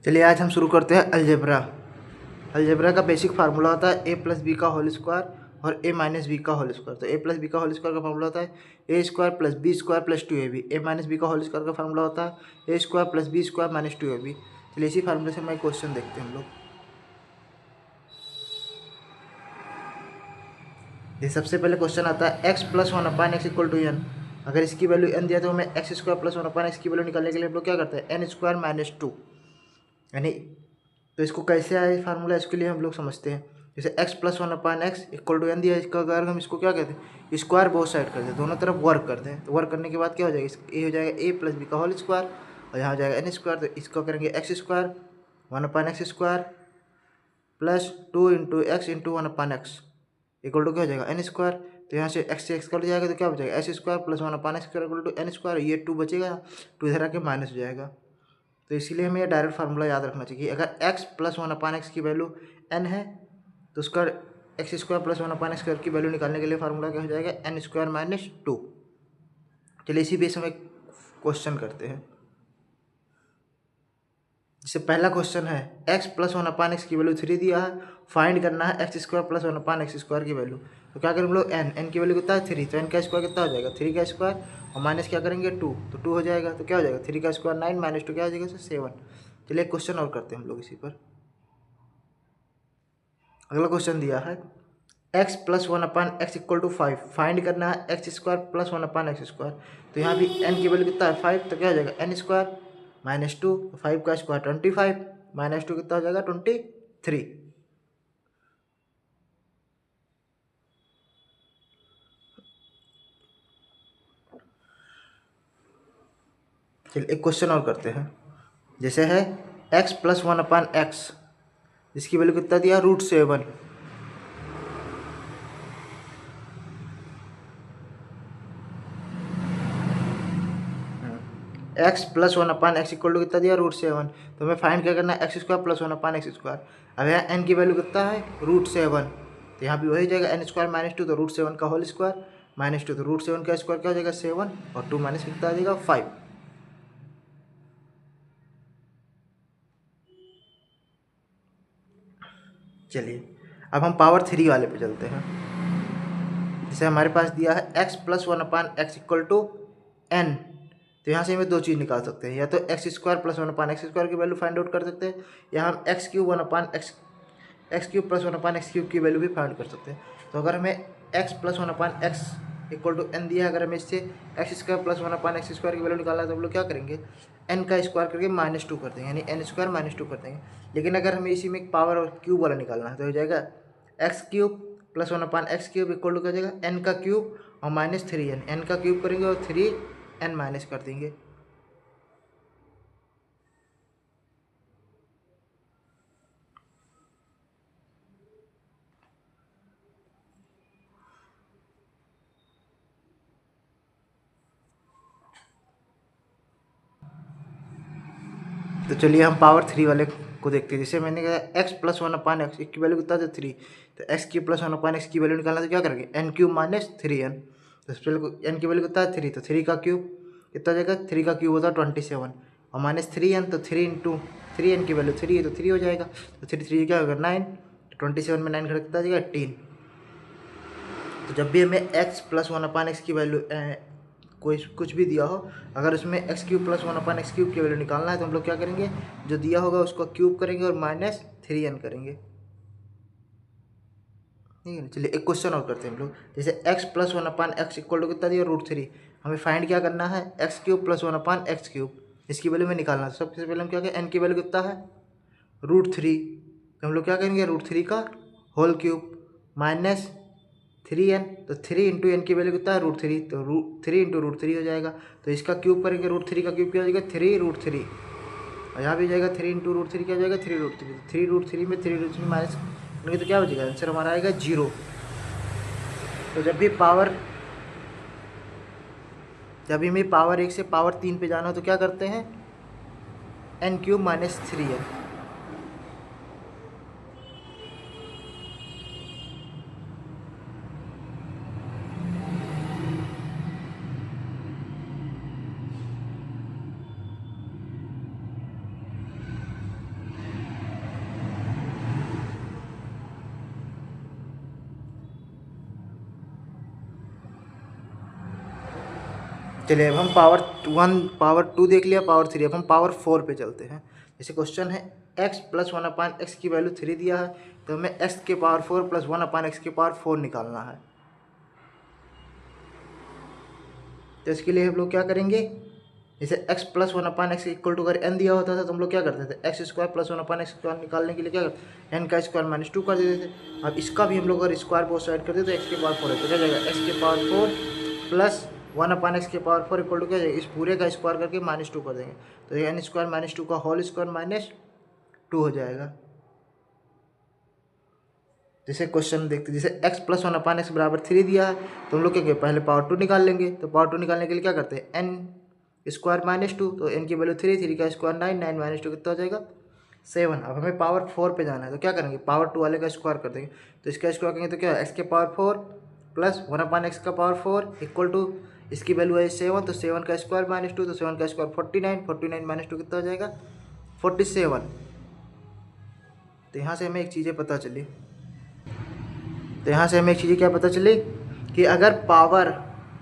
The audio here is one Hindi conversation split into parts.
चलिए आज हम शुरू करते हैं अलजेब्रा। अलजेब्रा का बेसिक फार्मूला होता है ए प्लस बी का होल स्क्वायर और ए माइनस बी का होल स्क्वायर। तो ए प्लस बी का होल स्क्वायर का फार्मूला होता है A square plus B square plus 2ab। A minus B का होल स्क्वायर का फार्मूला होता है A square plus B square minus 2ab। चलिए इसी फार्मूले से मैं क्वेश्चन देखते हैं हम लोग। ये सबसे पहले क्वेश्चन आता है X plus one upon X equal to N. अगर इसकी वैल्यू एन दिया तो हमें X square plus one upon X की वैल्यू निकालने के लिए हम लोग क्या करते हैं एन स्क्वायर माइनस 2 यानी। तो इसको कैसे आए फार्मूला, इसके लिए हम लोग समझते हैं। जैसे x plus one upon X equal to N दिया, इसका अगर हम इसको क्या कहते हैं स्क्वायर बोथ साइड करते हैं, दोनों तरफ वर्क करते हैं। तो वर्क करने के बाद क्या हो जाएगा, ये हो जाएगा ए प्लस बी का होल स्क्वायर और यहाँ हो जाएगा एन स्क्वायर। तो इसको करेंगे X square one upon X square plus 2 into X into one upon X equal to क्या हो जाएगा एन स्क्वायर। तो यहाँ से एक्स से एक्स कट जाएगा तो क्या बचेगा S square plus one upon X square equal to N square. ये 2 बचेगा, 2 इधर आके माइनस हो जाएगा। तो इसीलिए हमें ये डायरेक्ट फार्मूला याद रखना चाहिए। अगर x plus one upon X की वैल्यू n है तो उसका x square plus one upon X square की वैल्यू निकालने के लिए फार्मूला क्या हो जाएगा एन स्क्वायर माइनस 2। चलिए इसी बेस में क्वेश्चन करते हैं। जैसे पहला क्वेश्चन है x plus one upon X की वैल्यू 3 दिया है, फाइंड करना है X square plus one upon X square की वैल्यू। तो क्या करें हम लोग n की वैल्यू कितना है 3, तो n का स्क्वायर कितना हो जाएगा 3 का स्क्वायर और माइनस क्या करेंगे 2, तो 2 हो जाएगा। तो क्या हो जाएगा 3 का स्क्वायर 9 माइनस 2 क्या हो जाएगा 7। चलिए एक क्वेश्चन और करते हैं हम लोग इसी पर। अगला क्वेश्चन दिया है x plus one upon X equal to 5, find करना है X square plus one upon X square. तो यहाँ भी n की वैल्यू कितना है 5, तो क्या हो जाएगा एन स्क्वायर माइनस 2, 5 का स्क्वायर 25 माइनस 2 कितना हो जाएगा 23। चलिए एक क्वेश्चन और करते हैं। जैसे है x plus one upon X, इसकी वैल्यू कितना दिया √7। x plus one upon X equal to कितना दिया √7। तो हमें फाइंड क्या करना है X square plus one upon X square. अब यहाँ n की वैल्यू कितना है √7, तो यहाँ भी वही जाएगा एन स्क्वायर माइनस 2, तो √7 का होल स्क्वायर माइनस 2, तो √7 का स्क्वायर क्या हो जाएगा 7 और 2 माइनस कितना आ जाएगा 5। चलिए अब हम पावर 3 वाले पे चलते हैं। जैसे हमारे पास दिया है x plus one upon X equal to n, तो यहाँ से हमें दो चीज़ निकाल सकते हैं, या तो X square plus one upon X square की वैल्यू फाइंड आउट कर सकते हैं, या हम X cube one upon X cube plus one upon X cube की वैल्यू भी फाइंड कर सकते हैं। तो अगर हमें X plus one upon X equal to N दिया है, अगर हमें इससे X square plus one upon X square की वैल्यू निकालना है तो हम लोग क्या करेंगे एन का स्क्वायर करके माइनस 2 कर देंगे, यानी एन स्क्वायर माइनस 2 कर देंगे। लेकिन अगर हमें इसी में एक पावर और क्यूब वाला निकालना है तो हो जाएगा X cube plus one upon X cube equal to क्या हो जाएगा एन का क्यूब और माइनस 3n, एन का क्यूब करेंगे और 3n माइनस कर देंगे। तो चलिए हम पावर 3 वाले को देखते हैं। जैसे मैंने कहा x plus one upon X की वैल्यू कितना था 3, तो x cube plus one upon X की वैल्यू निकालना तो क्या करेंगे एन क्यूब माइनस 3n। तो सबसे पहले एन की वैल्यू कितना है 3, तो 3 का क्यूब कितना हो जाएगा 3 का क्यूब होता है 27 और माइनस 3n, तो 3 इंटू 3n की वैल्यू 3 है तो 3 हो जाएगा। तो 3 क्या होगा 9, 27 में 9 कितना हो जाएगा 18। तो जब भी हमें X plus one upon X की वैल्यू कोई कुछ भी दिया हो, अगर उसमें x cube plus one upon X cube की वैल्यू निकालना है तो हम लोग क्या करेंगे जो दिया होगा उसको क्यूब करेंगे और माइनस 3n करेंगे। ठीक है ना। चलिए एक क्वेश्चन और करते हैं हम लोग। जैसे x plus one upon X equal to कितना दिया √3, हमें फाइंड क्या करना है X cube plus one upon X cube, इसकी वैल्यू में निकालना है। सबसे पहले हम क्या करें n की वैल्यू कितना है √3, तो हम लोग क्या करेंगे √3 का होल क्यूब माइनस 3n, तो 3 इंटू एन की वैल्यू कितना है √3, तो 3 इंटू √3 हो जाएगा। तो इसका क्यूब करेंगे √3 का क्यूब क्या हो जाएगा 3√3 और यहाँ भी जाएगा 3 इंटू √3 क्या हो जाएगा 3√3, 3√3 में 3√3 माइनस करेंगे तो क्या हो जाएगा आंसर हमारा आएगा 0। तो जब भी हमें पावर 1 से पावर 3 पे जाना हो तो क्या करते हैं एन क्यूब माइनस 3n। चलिए अब हम पावर 1 पावर 2 देख लिया, पावर 3, अब हम पावर 4 पे चलते हैं। जैसे क्वेश्चन है x प्लस 1/x की वैल्यू 3 दिया है, तो हमें x के पावर 4 प्लस 1/x के पावर 4 निकालना है। तो इसके लिए हम लोग क्या करेंगे, जैसे x plus 1/x equal to अगर n दिया होता था तो हम लोग क्या करते थे, x square plus 1/x square निकालने के लिए क्या करते, n का स्क्वायर माइनस 2 कर देते थे। अब इसका भी हम लोग अगर स्क्वायर बोथ साइड करते तो x के पावर 4 है, तो क्या जाएगा x के पावर 4 प्लस 1/x के पावर 4 इक्वल टू क्या जाएगा, इस पूरे का स्क्वायर करके -2 कर देंगे, तो ये n स्क्वायर माइनस 2 का होल स्क्वायर माइनस 2 हो जाएगा। जैसे क्वेश्चन देखते हैं, जैसे x प्लस 1/x बराबर 3 दिया है, तो हम लोग क्या करेंगे, पहले पावर 2 निकाल लेंगे। तो पावर 2 निकालने के लिए क्या करते हैं, n स्क्वायर माइनस 2, तो n की वैल्यू 3, 3 का स्क्वायर 9, 9 माइनस 2 कितना हो जाएगा 7। अब हमें पावर 4 पे जाना है, तो क्या करेंगे, पावर 2 वाले का स्क्वायर कर देंगे। तो इसका स्क्वायर करेंगे तो क्या है, x के पावर 4 प्लस 1/x का पावर 4 इक्वल टू इसकी वैल्यू है 7, तो 7 का स्क्वायर माइनस 2, तो 7 का स्क्वायर 49, 49 माइनस 2 कितना हो जाएगा 47। तो यहाँ से हमें एक चीज़ें पता चली, तो यहाँ से हमें एक चीज़ क्या पता चली कि अगर पावर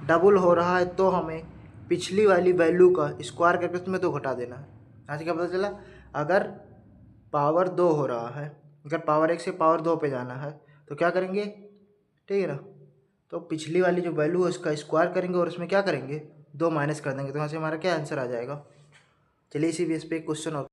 डबल हो रहा है तो हमें पिछली वाली वैल्यू का स्क्वायर करके उसमें 2 घटा देना है। यहाँ से क्या पता चला, अगर पावर 2 हो रहा है, अगर पावर 1 से पावर 2 पे जाना है तो क्या करेंगे, ठीक है ना, तो पिछली वाली जो वैल्यू है उसका स्क्वायर करेंगे और उसमें क्या करेंगे 2 माइनस कर देंगे, तो यहाँ से हमारा क्या आंसर आ जाएगा। चलिए इसी बेस पे एक क्वेश्चन और